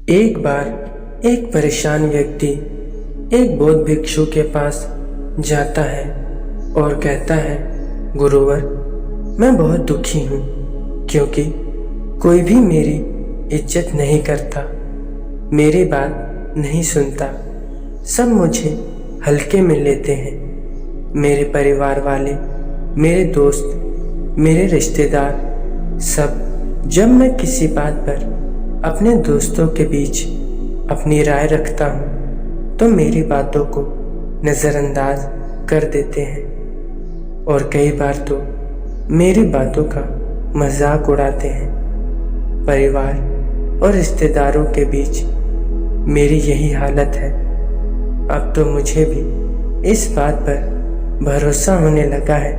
एक बार एक परेशान व्यक्ति एक बौद्ध भिक्षु के पास जाता है और कहता है, गुरुवर, मैं बहुत दुखी हूँ क्योंकि कोई भी मेरी इज्जत नहीं करता, मेरी बात नहीं सुनता, सब मुझे हल्के में लेते हैं। मेरे परिवार वाले, मेरे दोस्त, मेरे रिश्तेदार सब जब मैं किसी बात पर अपने दोस्तों के बीच अपनी राय रखता हूँ तो मेरी बातों को नज़रअंदाज कर देते हैं और कई बार तो मेरी बातों का मजाक उड़ाते हैं। परिवार और रिश्तेदारों के बीच मेरी यही हालत है। अब तो मुझे भी इस बात पर भरोसा होने लगा है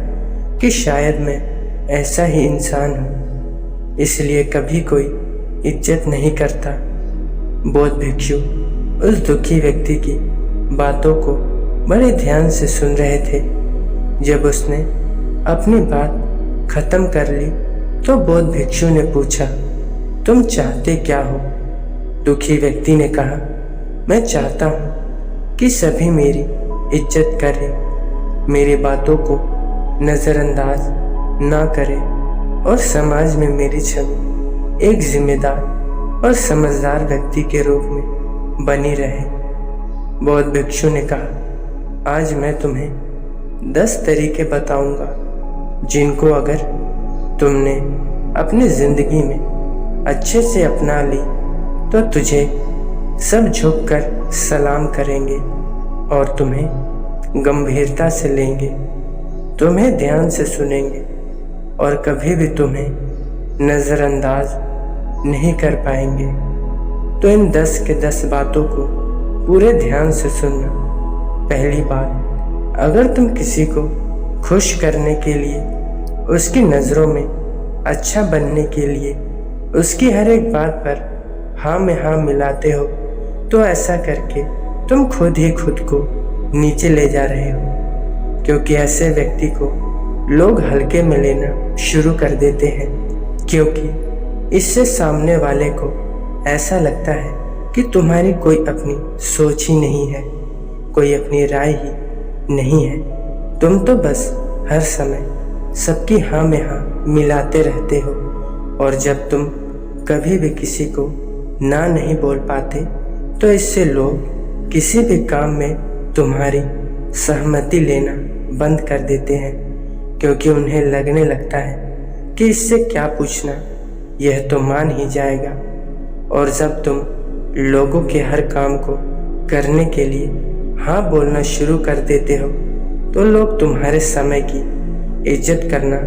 कि शायद मैं ऐसा ही इंसान हूँ, इसलिए कभी कोई इज्जत नहीं करता। बौद्ध भिक्षु उस दुखी व्यक्ति की बातों को बड़े ध्यान से सुन रहे थे। जब उसने अपनी बात खत्म कर ली तो बौद्ध भिक्षु ने पूछा, तुम चाहते क्या हो? दुखी व्यक्ति ने कहा, मैं चाहता हूँ कि सभी मेरी इज्जत करें, मेरी बातों को नज़रअंदाज ना करें और समाज में मेरी छवि एक जिम्मेदार और समझदार व्यक्ति के रूप में बनी रहे। बौद्ध भिक्षु ने कहा, आज मैं तुम्हें 10 तरीके बताऊंगा जिनको अगर तुमने अपनी जिंदगी में अच्छे से अपना ली तो तुझे सब झुककर सलाम करेंगे और तुम्हें गंभीरता से लेंगे, तुम्हें ध्यान से सुनेंगे और कभी भी तुम्हें नज़रअंदाज नहीं कर पाएंगे। तो इन 10 के 10 बातों को पूरे ध्यान से सुनना। पहली बात, अगर तुम किसी को खुश करने के लिए, उसकी नज़रों में अच्छा बनने के लिए उसकी हर एक बात पर हाँ में हाँ मिलाते हो तो ऐसा करके तुम खुद ही खुद को नीचे ले जा रहे हो, क्योंकि ऐसे व्यक्ति को लोग हल्के में लेना शुरू कर देते हैं, क्योंकि इससे सामने वाले को ऐसा लगता है कि तुम्हारी कोई अपनी सोच ही नहीं है, कोई अपनी राय ही नहीं है। तुम तो बस हर समय सबकी हाँ में हाँ मिलाते रहते हो और जब तुम कभी भी किसी को ना नहीं बोल पाते तो इससे लोग किसी भी काम में तुम्हारी सहमति लेना बंद कर देते हैं, क्योंकि उन्हें लगने लगता है कि इससे क्या पूछना, यह तो मान ही जाएगा। और जब तुम लोगों के हर काम को करने के लिए हाँ बोलना शुरू कर देते हो तो लोग तुम्हारे समय की इज्जत करना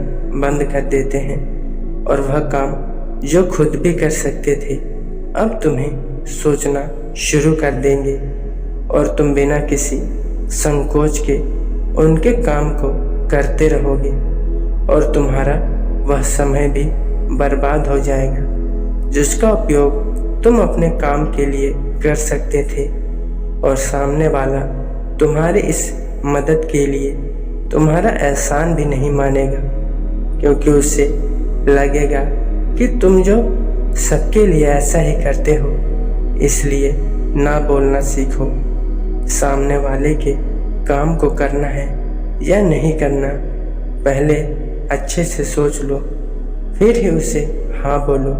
बंद कर देते हैं और वह काम जो खुद भी कर सकते थे अब तुम्हें सोचना शुरू कर देंगे और तुम बिना किसी संकोच के उनके काम को करते रहोगे और तुम्हारा वह समय भी बर्बाद हो जाएगा जिसका उपयोग तुम अपने काम के लिए कर सकते थे। और सामने वाला तुम्हारी इस मदद के लिए तुम्हारा एहसान भी नहीं मानेगा, क्योंकि उसे लगेगा कि तुम जो सबके लिए ऐसा ही करते हो, इसलिए ना बोलना सीखो। सामने वाले के काम को करना है या नहीं करना पहले अच्छे से सोच लो, फिर ही उसे हाँ बोलो।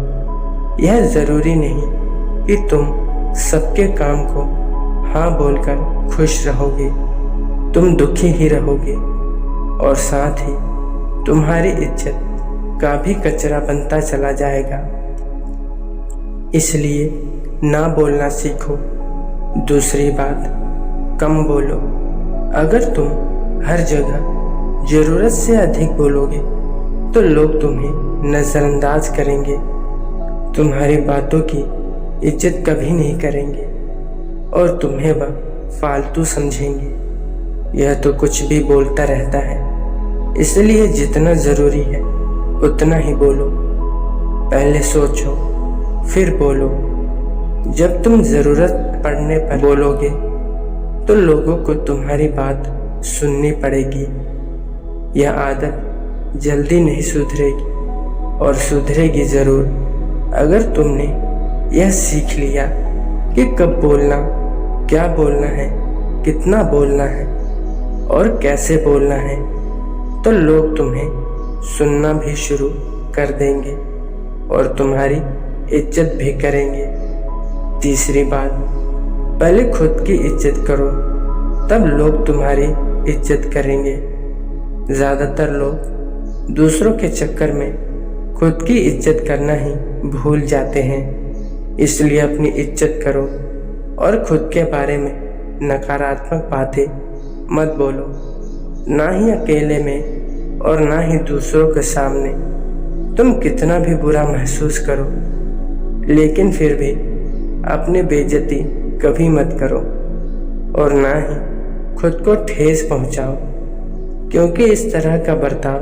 यह ज़रूरी नहीं कि तुम सबके काम को हाँ बोलकर खुश रहोगे, तुम दुखी ही रहोगे और साथ ही तुम्हारी इज्जत का भी कचरा बनता चला जाएगा। इसलिए ना बोलना सीखो। दूसरी बात, कम बोलो। अगर तुम हर जगह ज़रूरत से अधिक बोलोगे तो लोग तुम्हें नज़रअंदाज करेंगे, तुम्हारी बातों की इज्जत कभी नहीं करेंगे और तुम्हें वह फालतू समझेंगे। यह तो कुछ भी बोलता रहता है, इसलिए जितना ज़रूरी है उतना ही बोलो। पहले सोचो फिर बोलो। जब तुम ज़रूरत पड़ने पर बोलोगे तो लोगों को तुम्हारी बात सुननी पड़ेगी। यह आदत जल्दी नहीं सुधरेगी और सुधरेगी ज़रूर अगर तुमने यह सीख लिया कि कब बोलना, क्या बोलना है, कितना बोलना है और कैसे बोलना है, तो लोग तुम्हें सुनना भी शुरू कर देंगे और तुम्हारी इज्जत भी करेंगे। तीसरी बात, पहले खुद की इज्जत करो, तब लोग तुम्हारी इज्जत करेंगे। ज़्यादातर लोग दूसरों के चक्कर में खुद की इज्जत करना ही भूल जाते हैं। इसलिए अपनी इज्जत करो और खुद के बारे में नकारात्मक बातें मत बोलो, ना ही अकेले में और ना ही दूसरों के सामने। तुम कितना भी बुरा महसूस करो, लेकिन फिर भी अपनी बेइज्जती कभी मत करो और ना ही खुद को ठेस पहुंचाओ, क्योंकि इस तरह का बर्ताव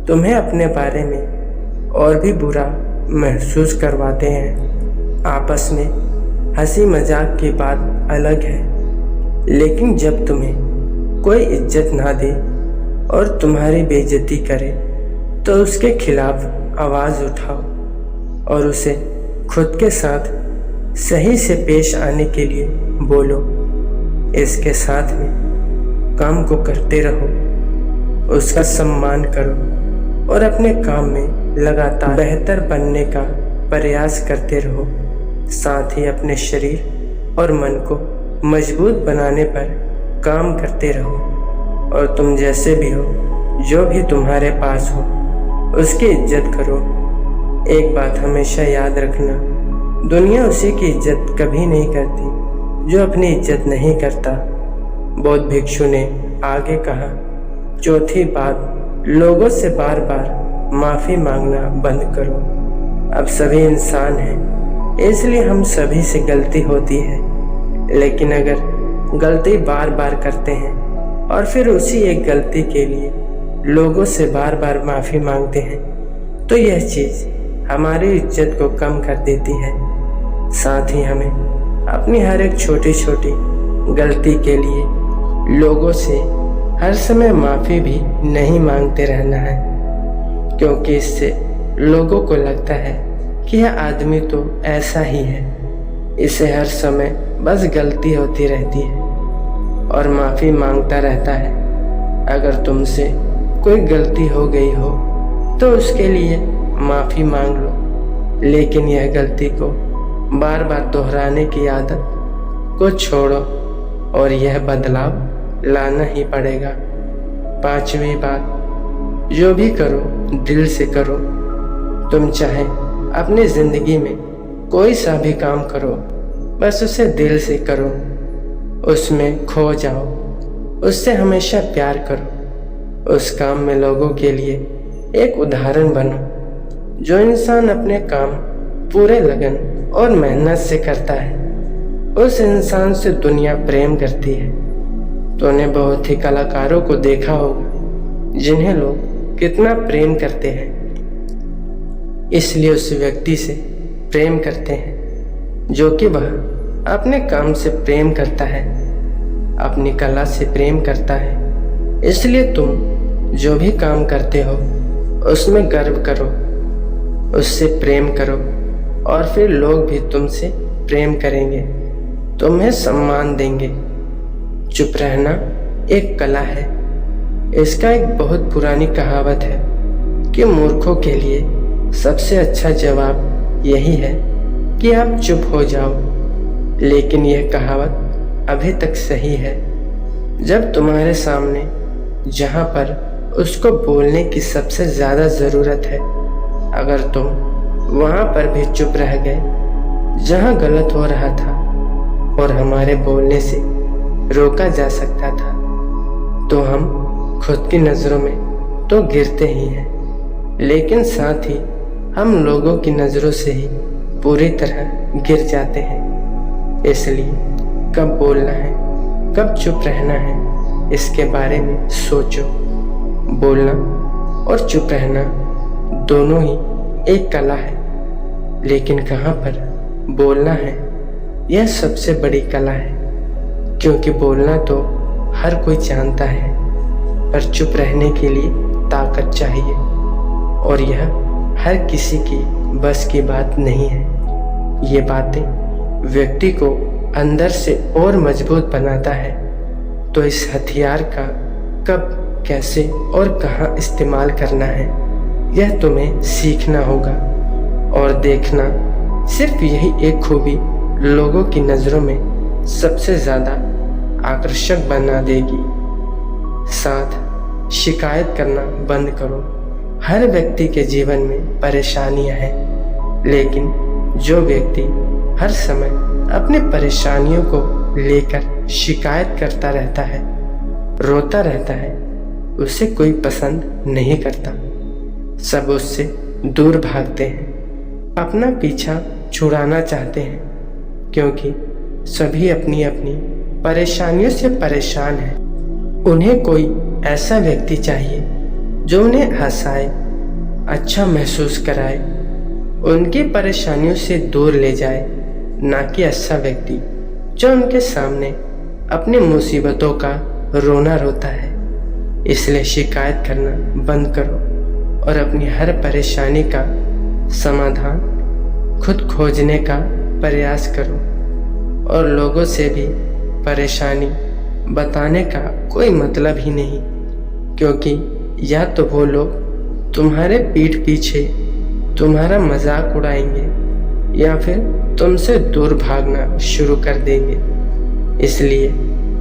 तुम्हें अपने बारे में और भी बुरा महसूस करवाते हैं। आपस में हंसी मजाक की बात अलग है, लेकिन जब तुम्हें कोई इज्जत ना दे और तुम्हारी बेइज्जती करे तो उसके खिलाफ आवाज़ उठाओ और उसे खुद के साथ सही से पेश आने के लिए बोलो। इसके साथ में काम को करते रहो, उसका सम्मान करो और अपने काम में लगातार बेहतर बनने का प्रयास करते रहो। साथ ही अपने शरीर और मन को मजबूत बनाने पर काम करते रहो और तुम जैसे भी हो, जो भी तुम्हारे पास हो, उसकी इज्जत करो। एक बात हमेशा याद रखना, दुनिया उसी की इज्जत कभी नहीं करती जो अपनी इज्जत नहीं करता। बौद्ध भिक्षु ने आगे कहा, चौथी बात, लोगों से बार बार माफ़ी मांगना बंद करो। अब सभी इंसान हैं, इसलिए हम सभी से गलती होती है, लेकिन अगर गलती बार बार करते हैं और फिर उसी एक गलती के लिए लोगों से बार बार माफ़ी मांगते हैं, तो यह चीज़ हमारी इज्जत को कम कर देती है। साथ ही हमें अपनी हर एक छोटी छोटी गलती के लिए लोगों से हर समय माफ़ी भी नहीं मांगते रहना है, क्योंकि इससे लोगों को लगता है कि यह आदमी तो ऐसा ही है, इसे हर समय बस गलती होती रहती है और माफ़ी मांगता रहता है। अगर तुमसे कोई गलती हो गई हो तो उसके लिए माफ़ी मांग लो, लेकिन यह गलती को बार बार दोहराने की आदत को छोड़ो और यह बदलाव लाना ही पड़ेगा। पांचवी बात, जो भी करो दिल से करो। तुम चाहे अपनी ज़िंदगी में कोई सा भी काम करो, बस उसे दिल से करो, उसमें खो जाओ, उससे हमेशा प्यार करो। उस काम में लोगों के लिए एक उदाहरण बनो। जो इंसान अपने काम पूरे लगन और मेहनत से करता है, उस इंसान से दुनिया प्रेम करती है। तूने बहुत ही कलाकारों को देखा होगा जिन्हें लोग कितना प्रेम करते हैं, इसलिए उस व्यक्ति से प्रेम करते हैं जो कि वह अपने काम से प्रेम करता है, अपनी कला से प्रेम करता है। इसलिए तुम जो भी काम करते हो उसमें गर्व करो, उससे प्रेम करो और फिर लोग भी तुमसे प्रेम करेंगे, तुम्हें सम्मान देंगे। चुप रहना एक कला है। इसका एक बहुत पुरानी कहावत है कि मूर्खों के लिए सबसे अच्छा जवाब यही है कि आप चुप हो जाओ, लेकिन यह कहावत अभी तक सही है। जब तुम्हारे सामने जहाँ पर उसको बोलने की सबसे ज़्यादा ज़रूरत है, अगर तुम वहाँ पर भी चुप रह गए जहाँ गलत हो रहा था और हमारे बोलने से रोका जा सकता था, तो हम खुद की नज़रों में तो गिरते ही हैं, लेकिन साथ ही हम लोगों की नज़रों से ही पूरी तरह गिर जाते हैं। इसलिए कब बोलना है, कब चुप रहना है, इसके बारे में सोचो। बोलना और चुप रहना दोनों ही एक कला है, लेकिन कहाँ पर बोलना है यह सबसे बड़ी कला है, क्योंकि बोलना तो हर कोई जानता है, पर चुप रहने के लिए ताकत चाहिए और यह हर किसी की बस की बात नहीं है। ये बातें व्यक्ति को अंदर से और मजबूत बनाता है, तो इस हथियार का कब, कैसे और कहाँ इस्तेमाल करना है, यह तुम्हें सीखना होगा। और देखना, सिर्फ यही एक खूबी लोगों की नज़रों में सबसे ज़्यादा आकर्षक बना देगी। साथ शिकायत करना बंद करो। हर व्यक्ति के जीवन में परेशानियां हैं, लेकिन जो व्यक्ति हर समय अपनी परेशानियों को लेकर शिकायत करता रहता है, रोता रहता है, उसे कोई पसंद नहीं करता। सब उससे दूर भागते हैं, अपना पीछा छुड़ाना चाहते हैं, क्योंकि सभी अपनी अपनी परेशानियों से परेशान हैं। उन्हें कोई ऐसा व्यक्ति चाहिए जो उन्हें हंसाए, अच्छा महसूस कराए, उनकी परेशानियों से दूर ले जाए, ना कि ऐसा व्यक्ति जो उनके सामने अपनी मुसीबतों का रोना रोता है। इसलिए शिकायत करना बंद करो और अपनी हर परेशानी का समाधान खुद खोजने का प्रयास करो। और लोगों से भी परेशानी बताने का कोई मतलब ही नहीं, क्योंकि या तो वो लोग तुम्हारे पीठ पीछे तुम्हारा मजाक उड़ाएंगे या फिर तुमसे दूर भागना शुरू कर देंगे। इसलिए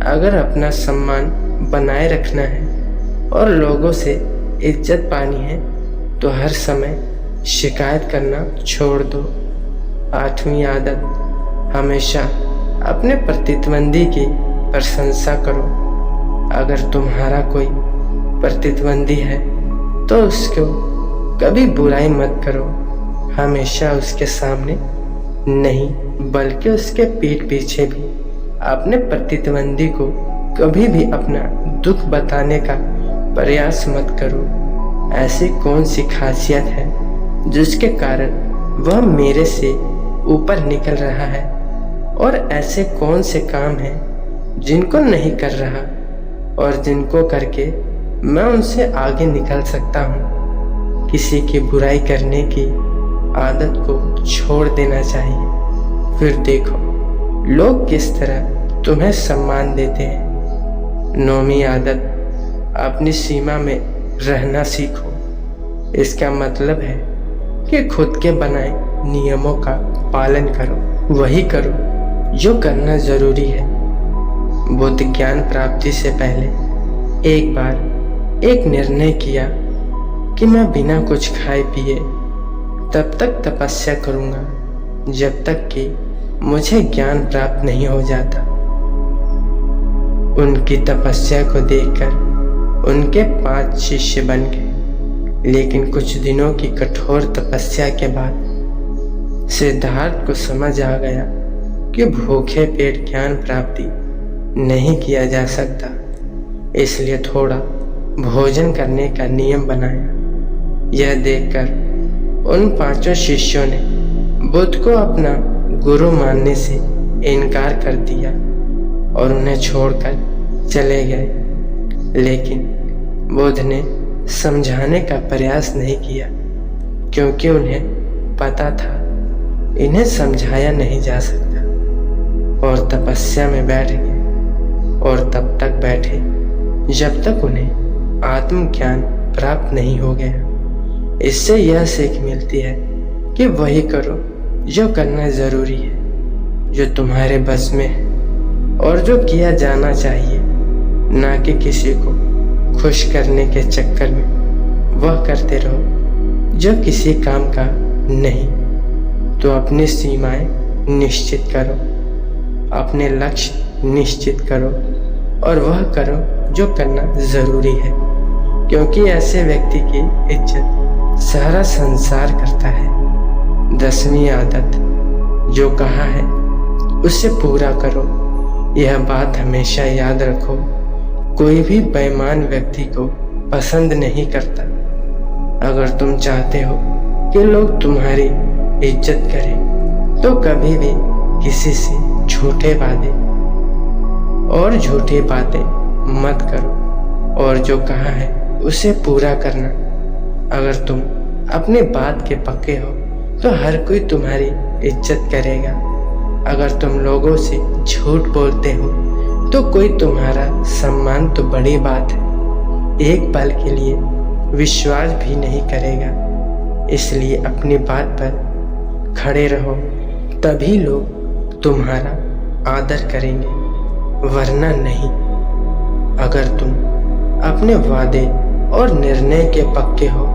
अगर अपना सम्मान बनाए रखना है और लोगों से इज्जत पानी है, तो हर समय शिकायत करना छोड़ दो। 8वीं आदत, हमेशा अपने प्रतिद्वंदी की प्रशंसा करो। अगर तुम्हारा कोई प्रतिद्वंदी है तो उसको कभी बुराई मत करो। हमेशा उसके सामने नहीं, बल्कि उसके पीठ पीछे भी अपने प्रतिद्वंदी को कभी भी अपना दुख बताने का प्रयास मत करो। ऐसी कौन सी खासियत है जिसके कारण वह मेरे से ऊपर निकल रहा है, और ऐसे कौन से काम हैं जिनको नहीं कर रहा और जिनको करके मैं उनसे आगे निकल सकता हूँ। किसी की बुराई करने की आदत को छोड़ देना चाहिए, फिर देखो लोग किस तरह तुम्हें सम्मान देते हैं। 9वीं आदत, अपनी सीमा में रहना सीखो। इसका मतलब है कि खुद के बनाए नियमों का पालन करो, वही करो जो करना जरूरी है। बुद्ध ज्ञान प्राप्ति से पहले एक बार एक निर्णय किया कि मैं बिना कुछ खाए पिए तब तक तपस्या करूंगा जब तक कि मुझे ज्ञान प्राप्त नहीं हो जाता। उनकी तपस्या को देखकर उनके 5 शिष्य बन गए, लेकिन कुछ दिनों की कठोर तपस्या के बाद सिद्धार्थ को समझ आ गया कि भूखे पेट ज्ञान प्राप्ति नहीं किया जा सकता। इसलिए थोड़ा भोजन करने का नियम बनाया। यह देखकर उन 5 शिष्यों ने बुद्ध को अपना गुरु मानने से इनकार कर दिया और उन्हें छोड़कर चले गए। लेकिन बुद्ध ने समझाने का प्रयास नहीं किया, क्योंकि उन्हें पता था इन्हें समझाया नहीं जा सकता, और तपस्या में बैठ गए। और तब तक बैठे जब तक उन्हें आत्मज्ञान प्राप्त नहीं हो गया। इससे यह सीख मिलती है कि वही करो जो करना जरूरी है, जो तुम्हारे बस में है और जो किया जाना चाहिए, ना कि किसी को खुश करने के चक्कर में वह करते रहो जो किसी काम का नहीं। तो अपनी सीमाएं निश्चित करो, अपने लक्ष्य निश्चित करो और वह करो जो करना जरूरी है, क्योंकि ऐसे व्यक्ति की इज्जत सारा संसार करता है। 10वीं आदत, जो कहा है उसे पूरा करो। यह बात हमेशा याद रखो, कोई भी बेईमान व्यक्ति को पसंद नहीं करता। अगर तुम चाहते हो कि लोग तुम्हारी इज्जत करें, तो कभी भी किसी से झूठे वादे और झूठी बातें मत करो, और जो कहा है उसे पूरा करना। अगर तुम अपनी बात के पक्के हो तो हर कोई तुम्हारी इज्जत करेगा, अगर तुम लोगों से झूठ बोलते हो तो कोई तुम्हारा सम्मान तो बड़ी बात है, एक पल के लिए विश्वास भी नहीं करेगा। इसलिए अपनी बात पर खड़े रहो, तभी लोग तुम्हारा आदर करेंगे, वरना नहीं। अगर तुम अपने वादे और निर्णय के पक्के हो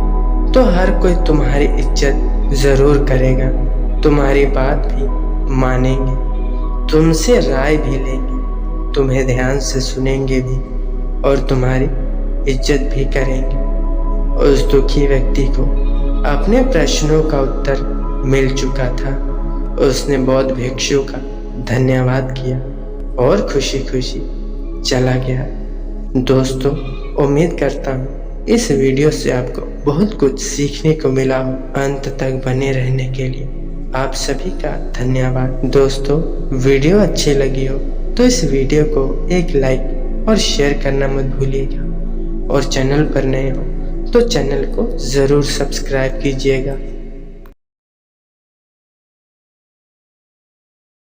तो हर कोई तुम्हारी इज्जत जरूर करेगा, तुम्हारी बात भी मानेंगे, तुमसे राय भी लेंगे, तुम्हें ध्यान से सुनेंगे भी और तुम्हारी इज्जत भी करेंगे। उस दुखी व्यक्ति को अपने प्रश्नों का उत्तर मिल चुका था। उसने बौद्ध भिक्षु का धन्यवाद किया और खुशी खुशी चला गया। दोस्तों, उम्मीद करता हूँ इस वीडियो से आपको बहुत कुछ सीखने को मिला हो। अंत तक बने रहने के लिए आप सभी का धन्यवाद। दोस्तों, वीडियो अच्छी लगी हो तो इस वीडियो को एक लाइक और शेयर करना मत भूलिएगा और चैनल पर नए हो तो चैनल को ज़रूर सब्सक्राइब कीजिएगा।